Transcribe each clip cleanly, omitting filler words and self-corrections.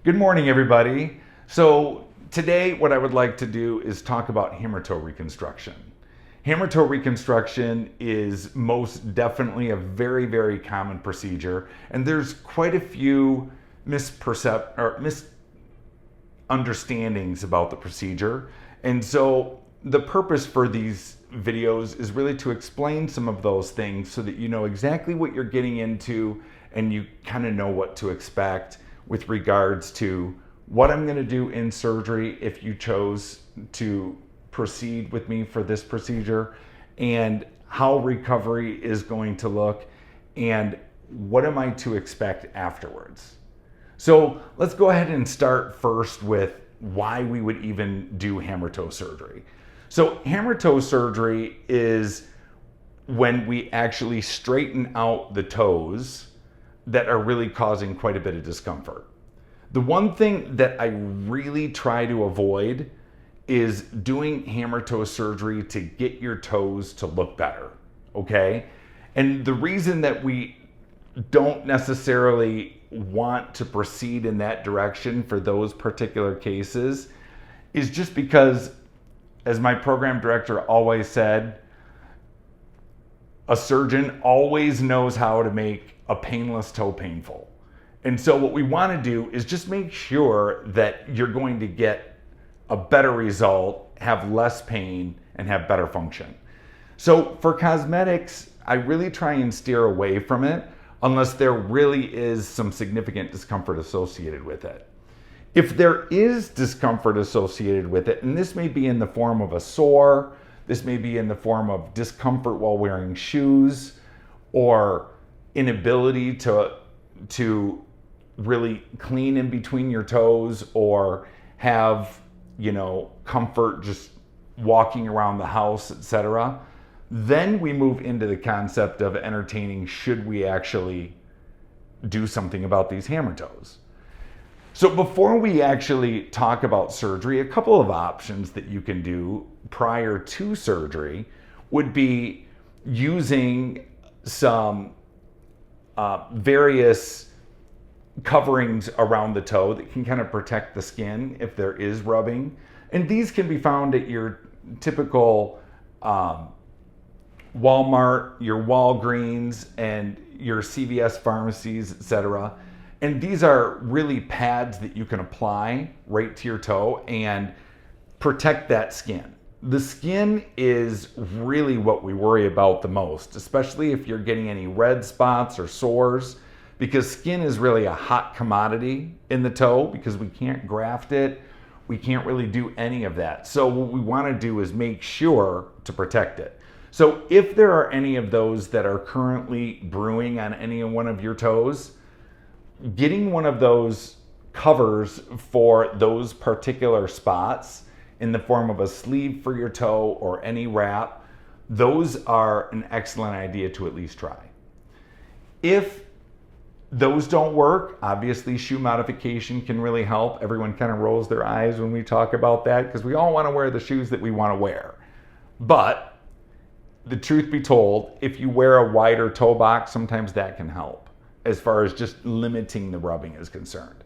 Good morning, everybody. So today what I would like to do is talk about hammertoe reconstruction. Hammertoe reconstruction is most definitely a very, very common procedure, and there's quite a few misunderstandings about the procedure. And so the purpose for these videos is really to explain some of those things so that you know exactly what you're getting into and you kind of know what to expect with regards to what I'm going to do in surgery if you chose to proceed with me for this procedure, and how recovery is going to look, and what am I to expect afterwards. So let's go ahead and start first with why we would even do hammertoe surgery. So hammertoe surgery is when we actually straighten out the toes that are really causing quite a bit of discomfort. The one thing that I really try to avoid is doing hammertoe surgery to get your toes to look better, okay? And the reason that we don't necessarily want to proceed in that direction for those particular cases is just because, as my program director always said, a surgeon always knows how to make a painless toe painful. And so what we want to do is just make sure that you're going to get a better result, have less pain, and have better function. So for cosmetics, I really try and steer away from it unless there really is some significant discomfort associated with it. If there is discomfort associated with it, and this may be in the form of a sore, this may be in the form of discomfort while wearing shoes, or inability to really clean in between your toes, or have, comfort just walking around the house, etc., then we move into the concept of entertaining, should we actually do something about these hammertoes? So before we actually talk about surgery, a couple of options that you can do prior to surgery would be using some various coverings around the toe that can kind of protect the skin if there is rubbing. And these can be found at your typical Walmart, your Walgreens, and your CVS pharmacies, etc. And these are really pads that you can apply right to your toe and protect that skin. The skin is really what we worry about the most, especially if you're getting any red spots or sores, because skin is really a hot commodity in the toe because we can't graft it. We can't really do any of that. So what we want to do is make sure to protect it. So if there are any of those that are currently brewing on any one of your toes, getting one of those covers for those particular spots in the form of a sleeve for your toe or any wrap, those are an excellent idea to at least try. If those don't work, obviously shoe modification can really help. Everyone kind of rolls their eyes when we talk about that because we all want to wear the shoes that we want to wear. But the truth be told, if you wear a wider toe box, sometimes that can help as far as just limiting the rubbing is concerned.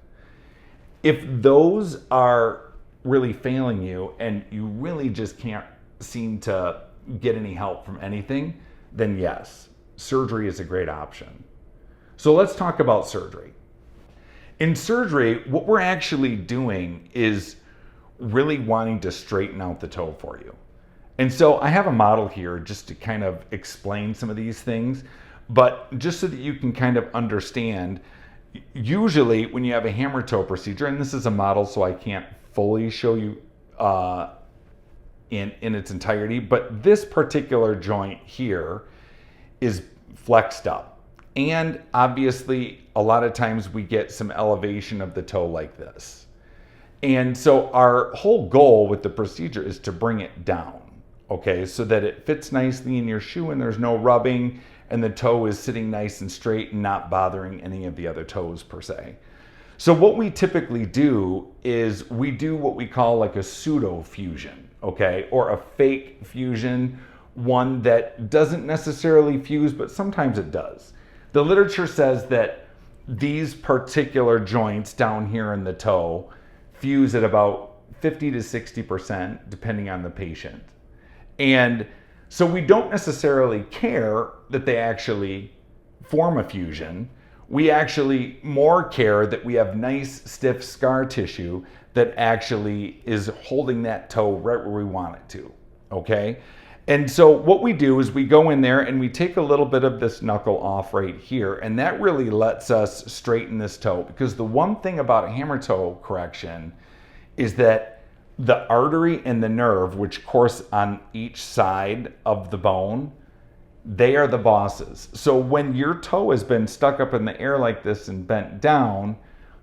If those are really failing you and you really just can't seem to get any help from anything, then yes, surgery is a great option. So let's talk about surgery. In surgery, what we're actually doing is really wanting to straighten out the toe for you. And so I have a model here just to kind of explain some of these things, but just so that you can kind of understand, usually when you have a hammertoe procedure, and this is a model so I can't fully show you in its entirety, but this particular joint here is flexed up. And obviously, a lot of times we get some elevation of the toe like this. And so our whole goal with the procedure is to bring it down, okay, so that it fits nicely in your shoe and there's no rubbing and the toe is sitting nice and straight and not bothering any of the other toes per se. So what we typically do is we do what we call like a pseudo fusion, okay, or a fake fusion, one that doesn't necessarily fuse, but sometimes it does. The literature says that these particular joints down here in the toe fuse at about 50 to 60%, depending on the patient. And so we don't necessarily care that they actually form a fusion. We actually more care that we have nice, stiff scar tissue that actually is holding that toe right where we want it to, okay? And so what we do is we go in there and we take a little bit of this knuckle off right here, and that really lets us straighten this toe, because the one thing about hammertoe correction is that the artery and the nerve, which course on each side of the bone, they are the bosses. So when your toe has been stuck up in the air like this and bent down,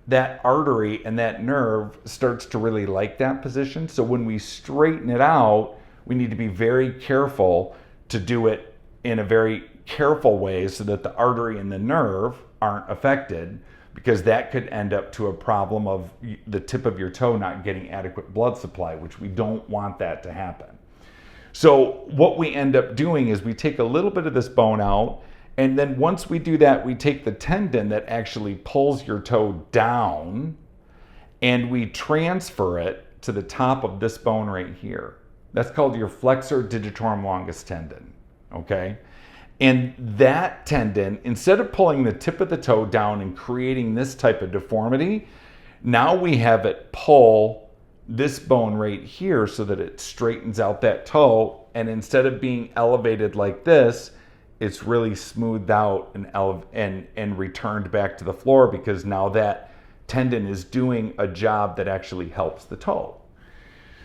that artery and that nerve starts to really like that position. So when we straighten it out, we need to be very careful to do it in a very careful way so that the artery and the nerve aren't affected, because that could end up to a problem of the tip of your toe not getting adequate blood supply, which we don't want that to happen. So what we end up doing is we take a little bit of this bone out, and then once we do that, we take the tendon that actually pulls your toe down and we transfer it to the top of this bone right here. That's called your flexor digitorum longus tendon, okay? And that tendon, instead of pulling the tip of the toe down and creating this type of deformity, now we have it pull this bone right here so that it straightens out that toe, and instead of being elevated like this, it's really smoothed out and returned back to the floor, because now that tendon is doing a job that actually helps the toe.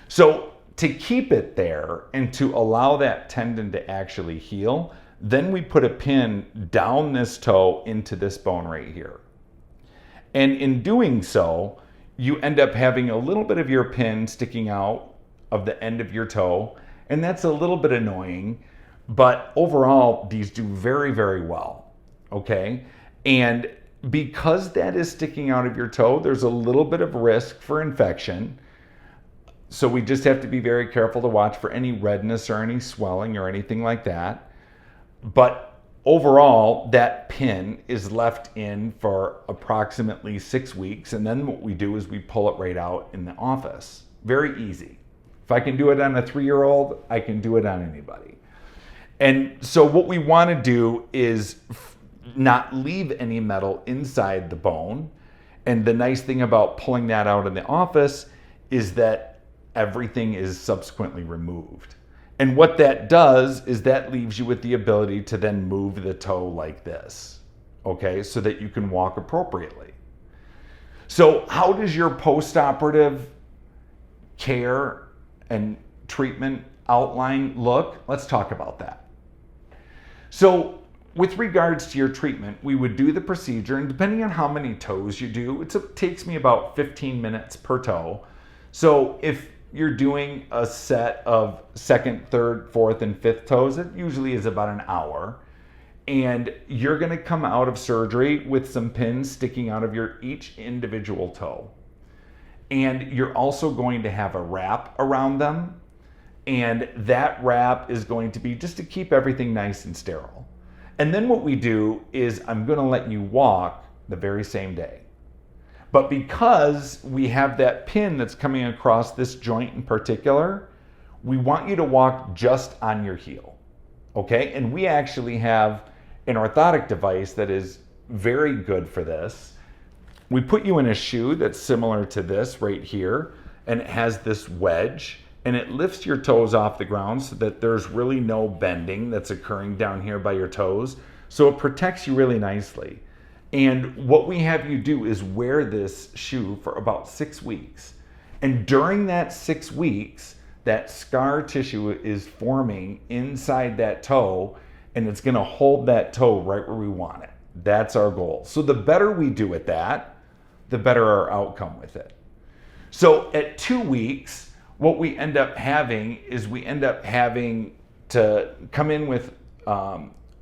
So to keep it there and to allow that tendon to actually heal, then we put a pin down this toe into this bone right here. And in doing so, you end up having a little bit of your pin sticking out of the end of your toe, and that's a little bit annoying, but overall, these do very, very well, okay? And because that is sticking out of your toe, there's a little bit of risk for infection. So we just have to be very careful to watch for any redness or any swelling or anything like that. But overall, that pin is left in for approximately 6 weeks. And then what we do is we pull it right out in the office. Very easy. If I can do it on a 3-year-old, I can do it on anybody. And so what we want to do is not leave any metal inside the bone. And the nice thing about pulling that out in the office is that everything is subsequently removed. And what that does is that leaves you with the ability to then move the toe like this, okay, so that you can walk appropriately. So how does your post-operative care and treatment outline look? Let's talk about that. So with regards to your treatment, we would do the procedure, and depending on how many toes you do, it takes me about 15 minutes per toe. So if you're doing a set of 2nd, 3rd, 4th, and 5th toes, it usually is about an hour. And you're gonna come out of surgery with some pins sticking out of your each individual toe. And you're also going to have a wrap around them. And that wrap is going to be just to keep everything nice and sterile. And then what we do is I'm gonna let you walk the very same day. But because we have that pin that's coming across this joint in particular, we want you to walk just on your heel, okay? And we actually have an orthotic device that is very good for this. We put you in a shoe that's similar to this right here, and it has this wedge, and it lifts your toes off the ground so that there's really no bending that's occurring down here by your toes. So it protects you really nicely. And what we have you do is wear this shoe for about 6 weeks. And during that 6 weeks, that scar tissue is forming inside that toe, and it's gonna hold that toe right where we want it. That's our goal. So the better we do at that, the better our outcome with it. So at 2 weeks, what we end up having is we end up having to come in with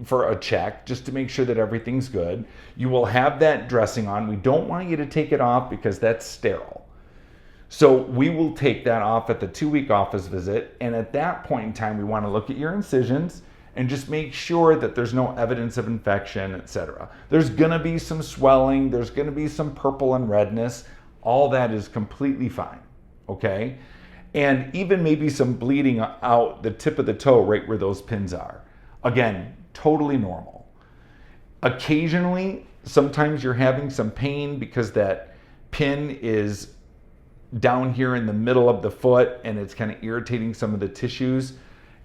for a check just to make sure that everything's good. You will have that dressing on. We don't want you to take it off because that's sterile. So we will take that off at the 2-week office visit. And at that point in time, we want to look at your incisions and just make sure that there's no evidence of infection, etc. There's gonna be some swelling, there's gonna be some purple and redness. All that is completely fine, okay? And even maybe some bleeding out the tip of the toe right where those pins are. Again, totally normal. Occasionally, sometimes you're having some pain because that pin is down here in the middle of the foot and it's kind of irritating some of the tissues.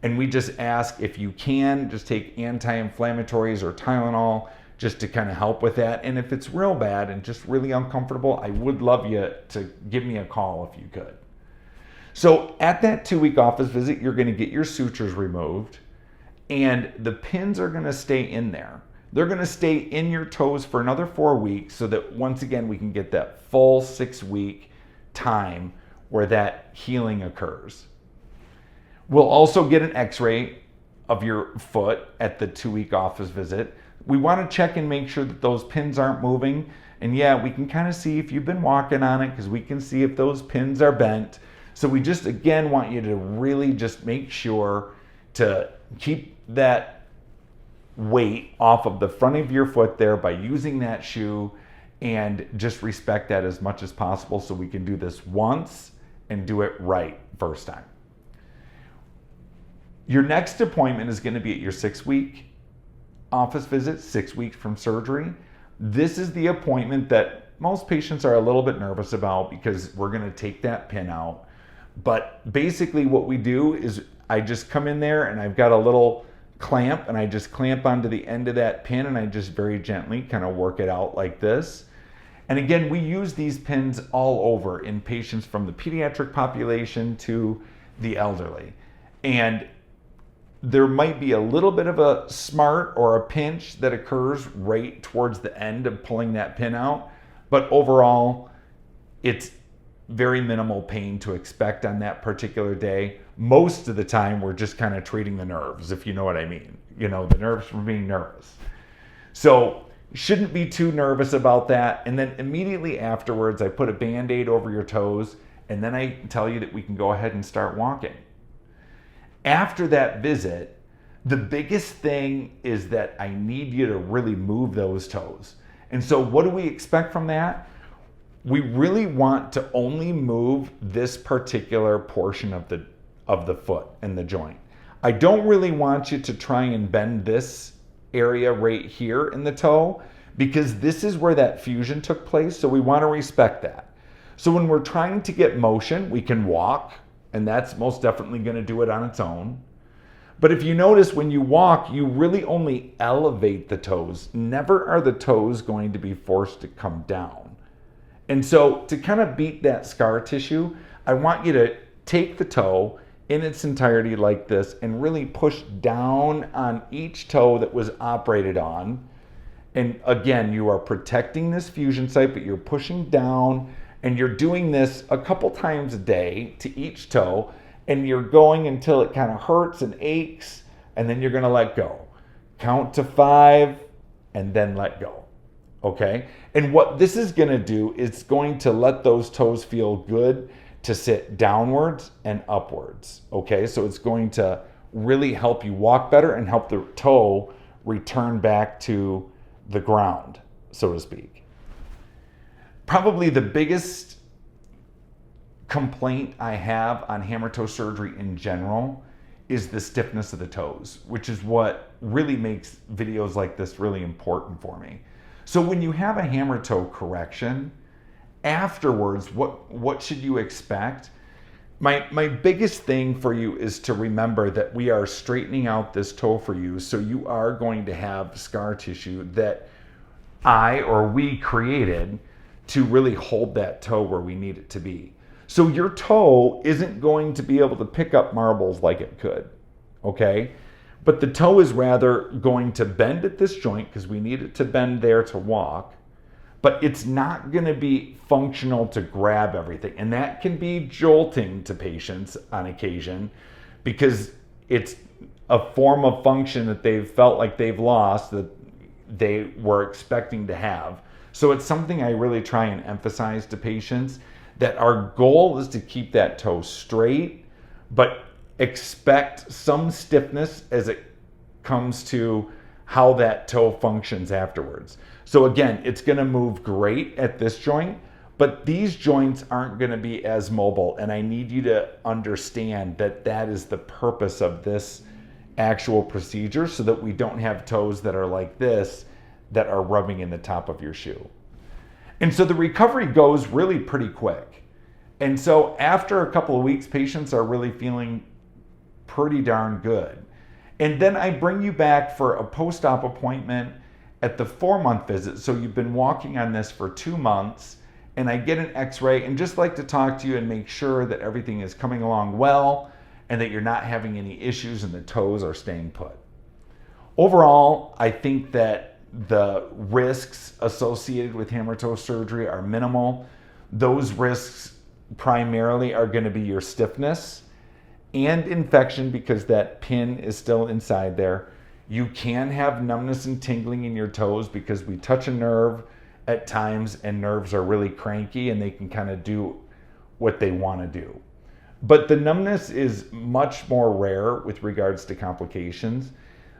And we just ask if you can just take anti-inflammatories or Tylenol just to kind of help with that. And if it's real bad and just really uncomfortable, I would love you to give me a call if you could. So at that 2-week office visit, you're going to get your sutures removed and the pins are going to stay in there. They're going to stay in your toes for another 4 weeks so that once again, we can get that full 6-week time where that healing occurs. We'll also get an x-ray of your foot at the 2-week office visit. We want to check and make sure that those pins aren't moving. And yeah, we can kind of see if you've been walking on it because we can see if those pins are bent. So we just, again, want you to really just make sure to keep that weight off of the front of your foot there by using that shoe and just respect that as much as possible so we can do this once and do it right first time. Your next appointment is going to be at your 6-week office visit, 6 weeks from surgery. This is the appointment that most patients are a little bit nervous about because we're going to take that pin out. But basically what we do is I just come in there and I've got a little clamp and I just clamp onto the end of that pin and I just very gently kind of work it out like this. And again, we use these pins all over in patients from the pediatric population to the elderly. And there might be a little bit of a smart or a pinch that occurs right towards the end of pulling that pin out. But overall, it's very minimal pain to expect on that particular day. Most of the time, we're just kind of treating the nerves, if you know what I mean. You know, the nerves from being nervous. So shouldn't be too nervous about that. And then immediately afterwards, I put a Band-Aid over your toes, and then I tell you that we can go ahead and start walking. After that visit, the biggest thing is that I need you to really move those toes. And so what do we expect from that? We really want to only move this particular portion of the foot and the joint. I don't really want you to try and bend this area right here in the toe because this is where that fusion took place. So we want to respect that. So when we're trying to get motion, we can walk, and that's most definitely going to do it on its own. But if you notice when you walk, you really only elevate the toes. Never are the toes going to be forced to come down. And so to kind of beat that scar tissue, I want you to take the toe in its entirety like this and really push down on each toe that was operated on. And again, you are protecting this fusion site, but you're pushing down and you're doing this a couple times a day to each toe, and you're going until it kind of hurts and aches, and then you're going to let go. Count to 5 and then let go. Okay? And what this is going to do is going to let those toes feel good to sit downwards and upwards. Okay? So it's going to really help you walk better and help the toe return back to the ground, so to speak. Probably the biggest complaint I have on hammer toe surgery in general is the stiffness of the toes, which is what really makes videos like this really important for me. So when you have a hammer toe correction, afterwards, what should you expect? My biggest thing for you is to remember that we are straightening out this toe for you, so you are going to have scar tissue that I or we created to really hold that toe where we need it to be. So your toe isn't going to be able to pick up marbles like it could, okay? But the toe is rather going to bend at this joint because we need it to bend there to walk, but it's not going to be functional to grab everything. And that can be jolting to patients on occasion because it's a form of function that they've felt like they've lost that they were expecting to have. So it's something I really try and emphasize to patients, that our goal is to keep that toe straight, but expect some stiffness as it comes to how that toe functions afterwards. So again, it's going to move great at this joint, but these joints aren't going to be as mobile. And I need you to understand that that is the purpose of this actual procedure, so that we don't have toes that are like this that are rubbing in the top of your shoe. And so the recovery goes really pretty quick. And so after a couple of weeks, patients are really feeling pretty darn good. And then I bring you back for a post-op appointment at the 4-month visit. So you've been walking on this for 2 months, and I get an x-ray and just like to talk to you and make sure that everything is coming along well and that you're not having any issues and the toes are staying put. Overall, I think that the risks associated with hammer-toe surgery are minimal. Those risks primarily are going to be your stiffness and infection, because that pin is still inside there. You can have numbness and tingling in your toes because we touch a nerve at times, and nerves are really cranky and they can kind of do what they want to do. But the numbness is much more rare with regards to complications.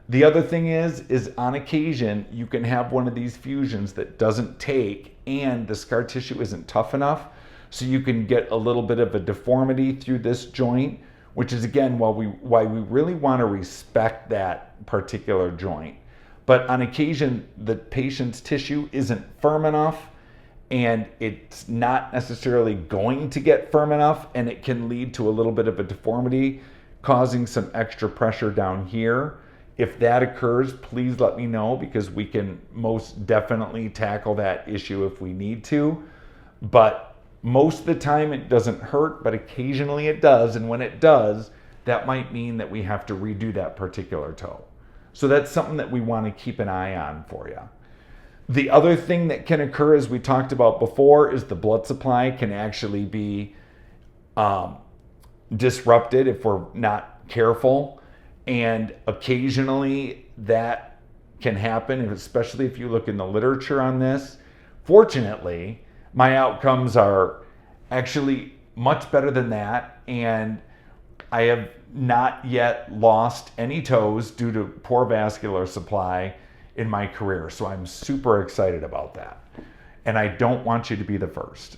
The other thing is on occasion, you can have one of these fusions that doesn't take and the scar tissue isn't tough enough. So you can get a little bit of a deformity through this joint, which is again why we really want to respect that particular joint. But on occasion, the patient's tissue isn't firm enough, and it's not necessarily going to get firm enough, and it can lead to a little bit of a deformity, causing some extra pressure down here. If that occurs, please let me know, because we can most definitely tackle that issue if we need to. But most of the time it doesn't hurt, but occasionally it does. And when it does, that might mean that we have to redo that particular toe. So that's something that we want to keep an eye on for you. The other thing that can occur, as we talked about before, is the blood supply can actually be disrupted if we're not careful. And occasionally that can happen, especially if you look in the literature on this. Fortunately, my outcomes are actually much better than that, and I have not yet lost any toes due to poor vascular supply in my career. So I'm super excited about that. And I don't want you to be the first.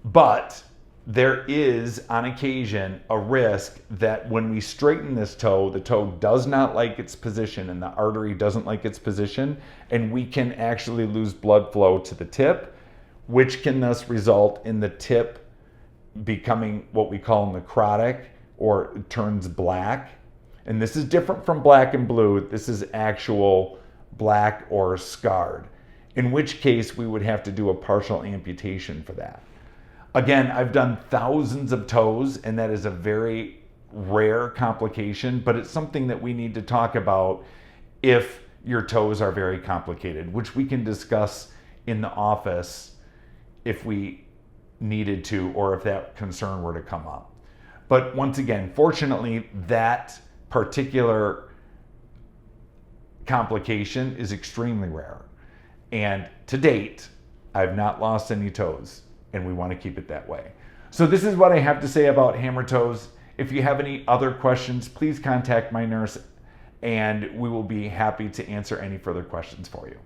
But there is, on occasion, a risk that when we straighten this toe, the toe does not like its position and the artery doesn't like its position, and we can actually lose blood flow to the tip, which can thus result in the tip becoming what we call necrotic, or it turns black. And this is different from black and blue. This is actual black or scarred, in which case we would have to do a partial amputation for that. Again, I've done thousands of toes, and that is a very rare complication, but it's something that we need to talk about if your toes are very complicated, which we can discuss in the office if we needed to, or if that concern were to come up. But once again, fortunately, that particular complication is extremely rare. And to date, I've not lost any toes, and we want to keep it that way. So this is what I have to say about hammer toes. If you have any other questions, please contact my nurse, and we will be happy to answer any further questions for you.